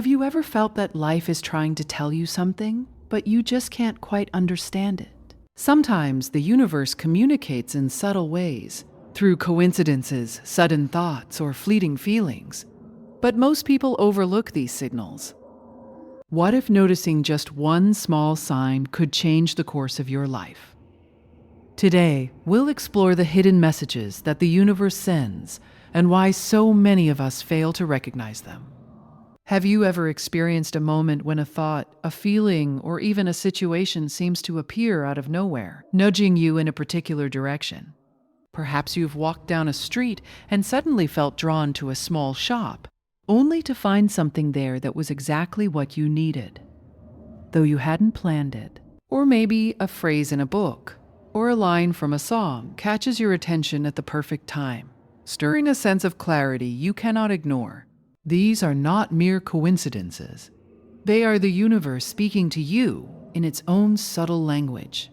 Have you ever felt that life is trying to tell you something, but you just can't quite understand it? Sometimes the universe communicates in subtle ways, through coincidences, sudden thoughts, or fleeting feelings. But most people overlook these signals. What if noticing just one small sign could change the course of your life? Today, we'll explore the hidden messages that the universe sends and why so many of us fail to recognize them. Have you ever experienced a moment when a thought, a feeling, or even a situation seems to appear out of nowhere, nudging you in a particular direction? Perhaps you've walked down a street and suddenly felt drawn to a small shop, only to find something there that was exactly what you needed, though you hadn't planned it. Or maybe a phrase in a book or a line from a song catches your attention at the perfect time, stirring a sense of clarity you cannot ignore. These are not mere coincidences. They are the universe speaking to you in its own subtle language.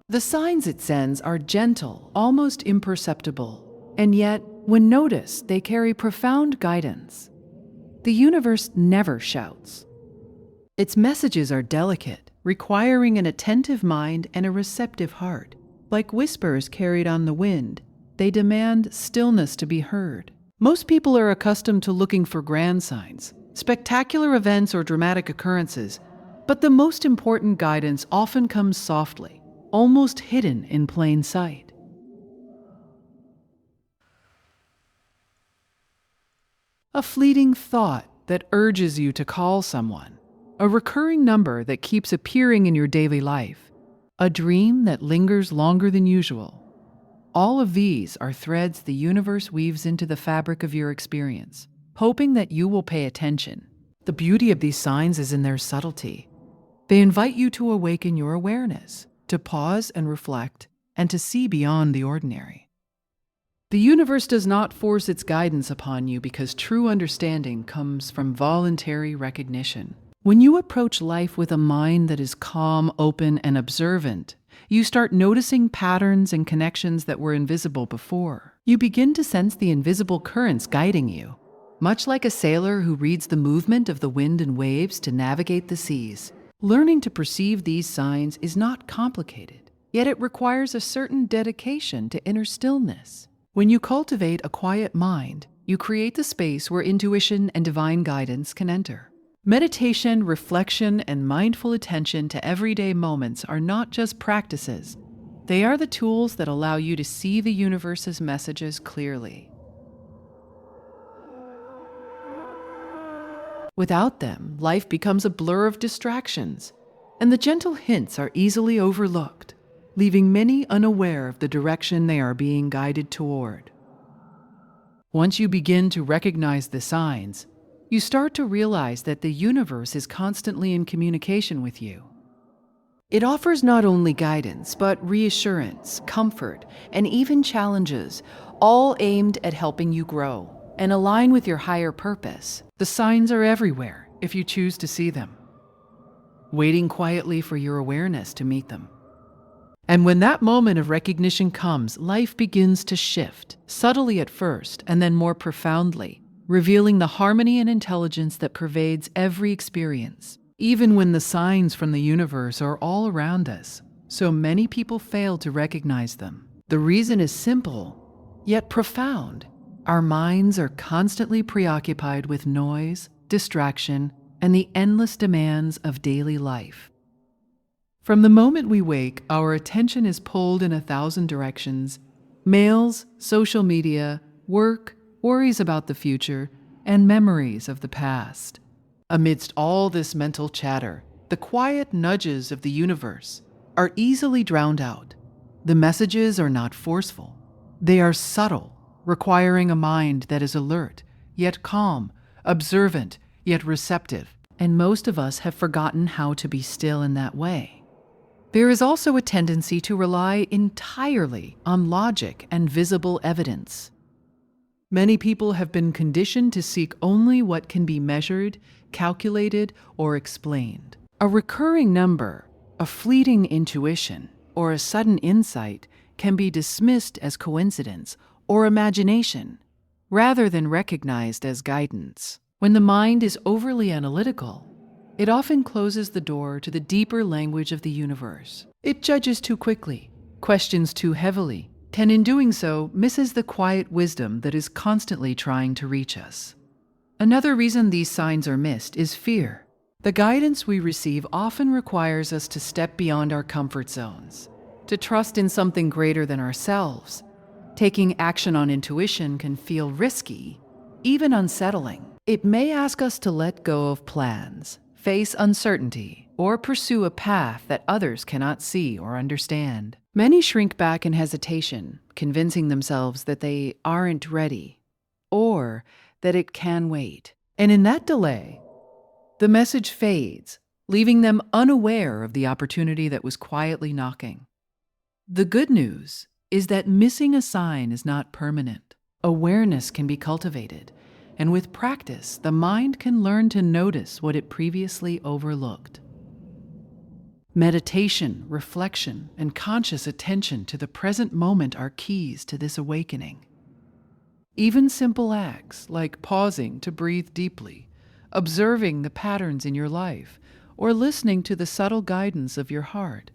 The signs it sends are gentle, almost imperceptible, and yet, when noticed, they carry profound guidance. The universe never shouts. Its messages are delicate, requiring an attentive mind and a receptive heart. Like whispers carried on the wind, they demand stillness to be heard. Most people are accustomed to looking for grand signs, spectacular events, or dramatic occurrences, but the most important guidance often comes softly, almost hidden in plain sight. A fleeting thought that urges you to call someone, a recurring number that keeps appearing in your daily life, a dream that lingers longer than usual. All of these are threads the universe weaves into the fabric of your experience, hoping that you will pay attention. The beauty of these signs is in their subtlety. They invite you to awaken your awareness, to pause and reflect, and to see beyond the ordinary. The universe does not force its guidance upon you because true understanding comes from voluntary recognition. When you approach life with a mind that is calm, open, and observant, you start noticing patterns and connections that were invisible before. You begin to sense the invisible currents guiding you, much like a sailor who reads the movement of the wind and waves to navigate the seas. Learning to perceive these signs is not complicated, yet it requires a certain dedication to inner stillness. When you cultivate a quiet mind, you create the space where intuition and divine guidance can enter. Meditation, reflection, and mindful attention to everyday moments are not just practices. They are the tools that allow you to see the universe's messages clearly. Without them, life becomes a blur of distractions, and the gentle hints are easily overlooked, leaving many unaware of the direction they are being guided toward. Once you begin to recognize the signs, you start to realize that the universe is constantly in communication with you. It offers not only guidance, but reassurance, comfort, and even challenges, all aimed at helping you grow and align with your higher purpose. The signs are everywhere if you choose to see them, waiting quietly for your awareness to meet them. And when that moment of recognition comes, life begins to shift, subtly at first, and then more profoundly, revealing the harmony and intelligence that pervades every experience. Even when the signs from the universe are all around us, so many people fail to recognize them. The reason is simple, yet profound. Our minds are constantly preoccupied with noise, distraction, and the endless demands of daily life. From the moment we wake, our attention is pulled in 1,000 directions: mails, social media, work, worries about the future, and memories of the past. Amidst all this mental chatter, the quiet nudges of the universe are easily drowned out. The messages are not forceful. They are subtle, requiring a mind that is alert, yet calm, observant, yet receptive. And most of us have forgotten how to be still in that way. There is also a tendency to rely entirely on logic and visible evidence. Many people have been conditioned to seek only what can be measured, calculated, or explained. A recurring number, a fleeting intuition, or a sudden insight can be dismissed as coincidence or imagination, rather than recognized as guidance. When the mind is overly analytical, it often closes the door to the deeper language of the universe. It judges too quickly, questions too heavily, and in doing so, misses the quiet wisdom that is constantly trying to reach us. Another reason these signs are missed is fear. The guidance we receive often requires us to step beyond our comfort zones, to trust in something greater than ourselves. Taking action on intuition can feel risky, even unsettling. It may ask us to let go of plans, face uncertainty, or pursue a path that others cannot see or understand. Many shrink back in hesitation, convincing themselves that they aren't ready, or that it can wait. And in that delay, the message fades, leaving them unaware of the opportunity that was quietly knocking. The good news is that missing a sign is not permanent. Awareness can be cultivated, and with practice, the mind can learn to notice what it previously overlooked. Meditation, reflection, and conscious attention to the present moment are keys to this awakening. Even simple acts like pausing to breathe deeply, observing the patterns in your life, or listening to the subtle guidance of your heart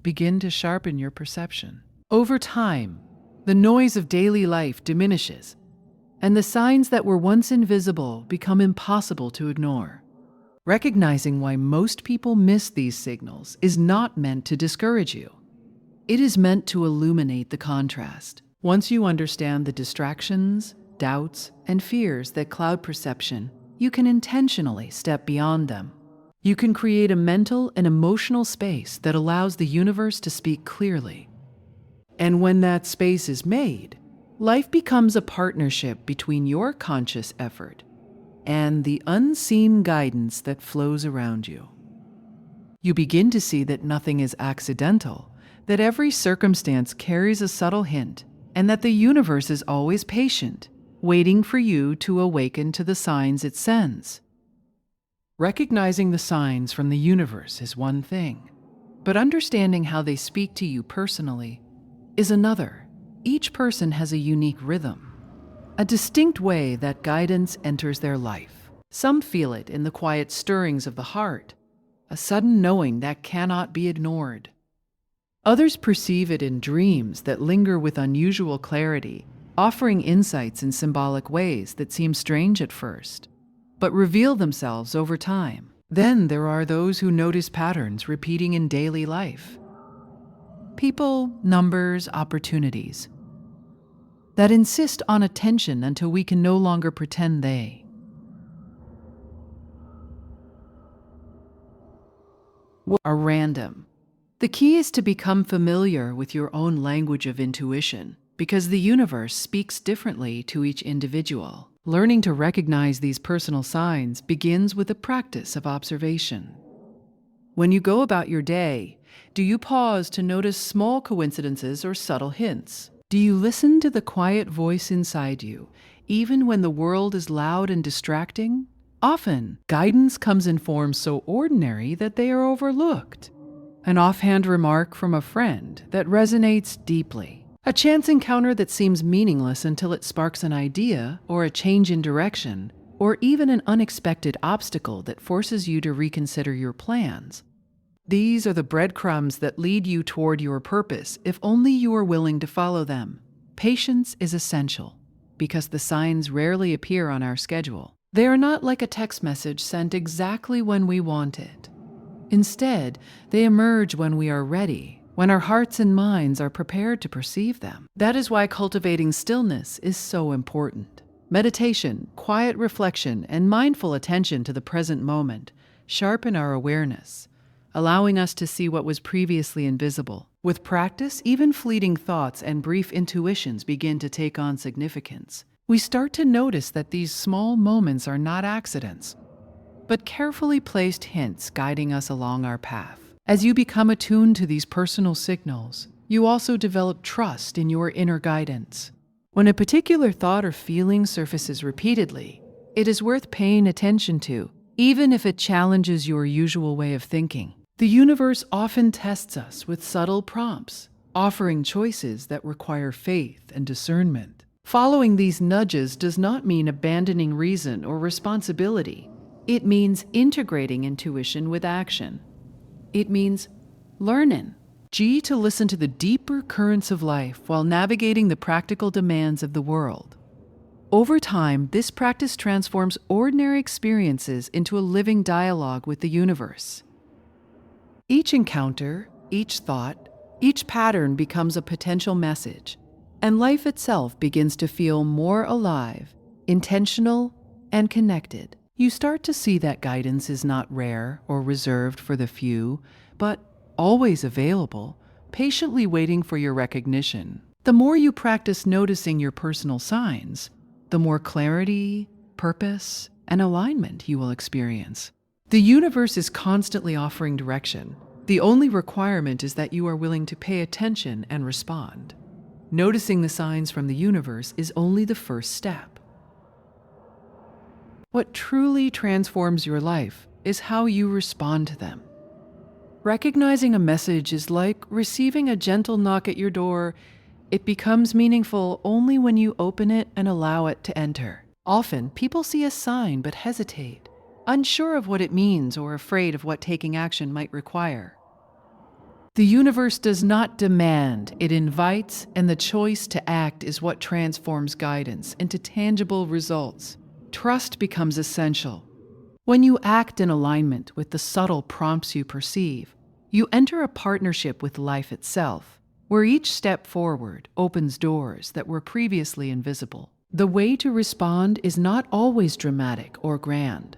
begin to sharpen your perception. Over time, the noise of daily life diminishes, and the signs that were once invisible become impossible to ignore. Recognizing why most people miss these signals is not meant to discourage you. It is meant to illuminate the contrast. Once you understand the distractions, doubts, and fears that cloud perception, you can intentionally step beyond them. You can create a mental and emotional space that allows the universe to speak clearly. And when that space is made, life becomes a partnership between your conscious effort and the unseen guidance that flows around you. You begin to see that nothing is accidental, that every circumstance carries a subtle hint, and that the universe is always patient, waiting for you to awaken to the signs it sends. Recognizing the signs from the universe is one thing, but understanding how they speak to you personally is another. Each person has a unique rhythm, a distinct way that guidance enters their life. Some feel it in the quiet stirrings of the heart, a sudden knowing that cannot be ignored. Others perceive it in dreams that linger with unusual clarity, offering insights in symbolic ways that seem strange at first, but reveal themselves over time. Then there are those who notice patterns repeating in daily life. People, numbers, opportunities that insist on attention until we can no longer pretend they are random. The key is to become familiar with your own language of intuition, because the universe speaks differently to each individual. Learning to recognize these personal signs begins with a practice of observation. When you go about your day, do you pause to notice small coincidences or subtle hints? Do you listen to the quiet voice inside you, even when the world is loud and distracting? Often, guidance comes in forms so ordinary that they are overlooked. An offhand remark from a friend that resonates deeply. A chance encounter that seems meaningless until it sparks an idea, or a change in direction, or even an unexpected obstacle that forces you to reconsider your plans. These are the breadcrumbs that lead you toward your purpose if only you are willing to follow them. Patience is essential, because the signs rarely appear on our schedule. They are not like a text message sent exactly when we want it. Instead, they emerge when we are ready, when our hearts and minds are prepared to perceive them. That is why cultivating stillness is so important. Meditation, quiet reflection, and mindful attention to the present moment sharpen our awareness, allowing us to see what was previously invisible. With practice, even fleeting thoughts and brief intuitions begin to take on significance. We start to notice that these small moments are not accidents, but carefully placed hints guiding us along our path. As you become attuned to these personal signals, you also develop trust in your inner guidance. When a particular thought or feeling surfaces repeatedly, it is worth paying attention to, even if it challenges your usual way of thinking. The universe often tests us with subtle prompts, offering choices that require faith and discernment. Following these nudges does not mean abandoning reason or responsibility. It means integrating intuition with action. It means learning. G, to listen to the deeper currents of life while navigating the practical demands of the world. Over time, this practice transforms ordinary experiences into a living dialogue with the universe. Each encounter, each thought, each pattern becomes a potential message, and life itself begins to feel more alive, intentional, and connected. You start to see that guidance is not rare or reserved for the few, but always available, patiently waiting for your recognition. The more you practice noticing your personal signs, the more clarity, purpose, and alignment you will experience. The universe is constantly offering direction. The only requirement is that you are willing to pay attention and respond. Noticing the signs from the universe is only the first step. What truly transforms your life is how you respond to them. Recognizing a message is like receiving a gentle knock at your door. It becomes meaningful only when you open it and allow it to enter. Often, people see a sign but hesitate, unsure of what it means or afraid of what taking action might require. The universe does not demand, it invites, and the choice to act is what transforms guidance into tangible results. Trust becomes essential. When you act in alignment with the subtle prompts you perceive, you enter a partnership with life itself, where each step forward opens doors that were previously invisible. The way to respond is not always dramatic or grand.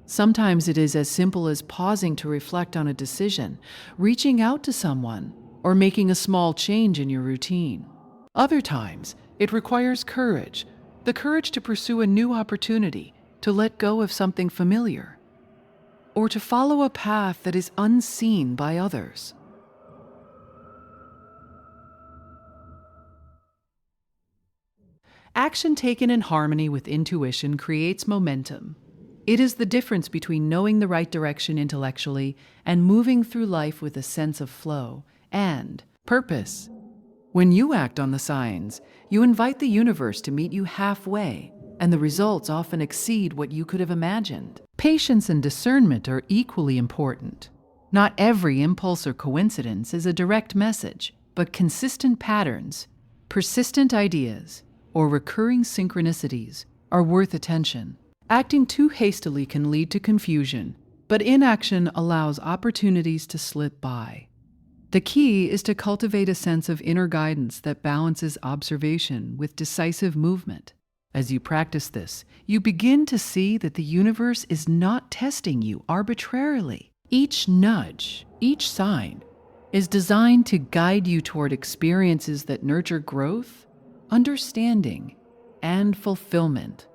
Sometimes it is as simple as pausing to reflect on a decision, reaching out to someone, or making a small change in your routine. Other times, it requires courage, the courage to pursue a new opportunity, to let go of something familiar, or to follow a path that is unseen by others. Action taken in harmony with intuition creates momentum. It is the difference between knowing the right direction intellectually and moving through life with a sense of flow and purpose. When you act on the signs, you invite the universe to meet you halfway, and the results often exceed what you could have imagined. Patience and discernment are equally important. Not every impulse or coincidence is a direct message, but consistent patterns, persistent ideas, or recurring synchronicities are worth attention. Acting too hastily can lead to confusion, but inaction allows opportunities to slip by. The key is to cultivate a sense of inner guidance that balances observation with decisive movement. As you practice this, you begin to see that the universe is not testing you arbitrarily. Each nudge, each sign, is designed to guide you toward experiences that nurture growth, understanding, and fulfillment.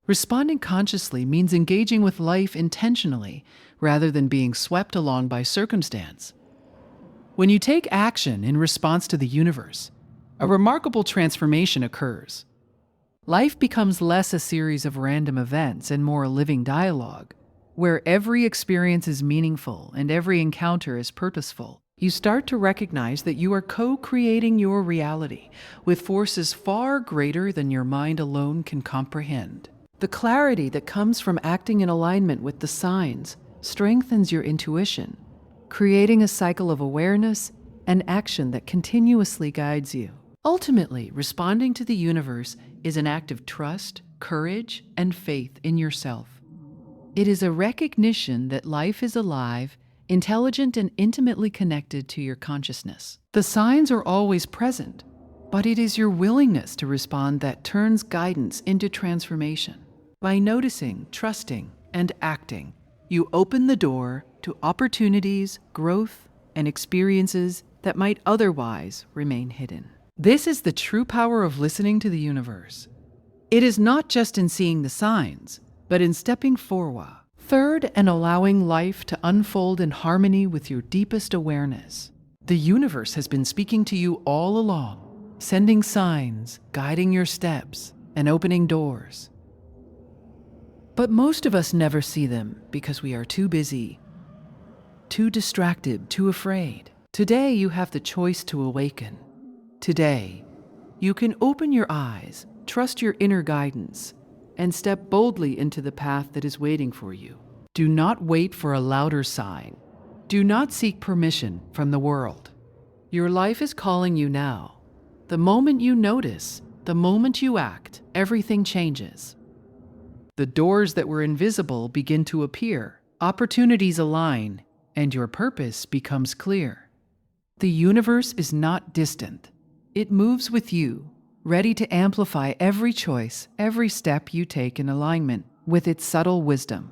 Responding consciously means engaging with life intentionally rather than being swept along by circumstance. When you take action in response to the universe, a remarkable transformation occurs. Life becomes less a series of random events and more a living dialogue, where every experience is meaningful and every encounter is purposeful. You start to recognize that you are co-creating your reality with forces far greater than your mind alone can comprehend. The clarity that comes from acting in alignment with the signs strengthens your intuition, creating a cycle of awareness and action that continuously guides you. Ultimately, responding to the universe is an act of trust, courage, and faith in yourself. It is a recognition that life is alive, intelligent, and intimately connected to your consciousness. The signs are always present, but it is your willingness to respond that turns guidance into transformation. By noticing, trusting, and acting, you open the door to opportunities, growth, and experiences that might otherwise remain hidden. This is the true power of listening to the universe. It is not just in seeing the signs, but in stepping forward. Third, and allowing life to unfold in harmony with your deepest awareness. The universe has been speaking to you all along, sending signs, guiding your steps, and opening doors. But most of us never see them because we are too busy, too distracted, too afraid. Today you have the choice to awaken. Today, You can open your eyes, trust your inner guidance, and step boldly into the path that is waiting for you. Do not wait for a louder sign. Do not seek permission from the world. Your life is calling you now. The moment you notice, the moment you act, everything changes. The doors that were invisible begin to appear, opportunities align, and your purpose becomes clear. The universe is not distant. It moves with you, ready to amplify every choice, every step you take in alignment with its subtle wisdom.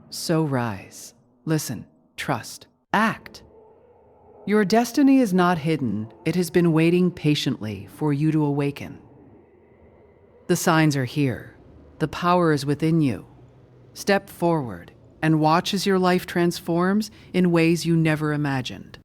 So rise, listen, trust, act. Your destiny is not hidden. It has been waiting patiently for you to awaken. The signs are here. The power is within you. Step forward and watch as your life transforms in ways you never imagined.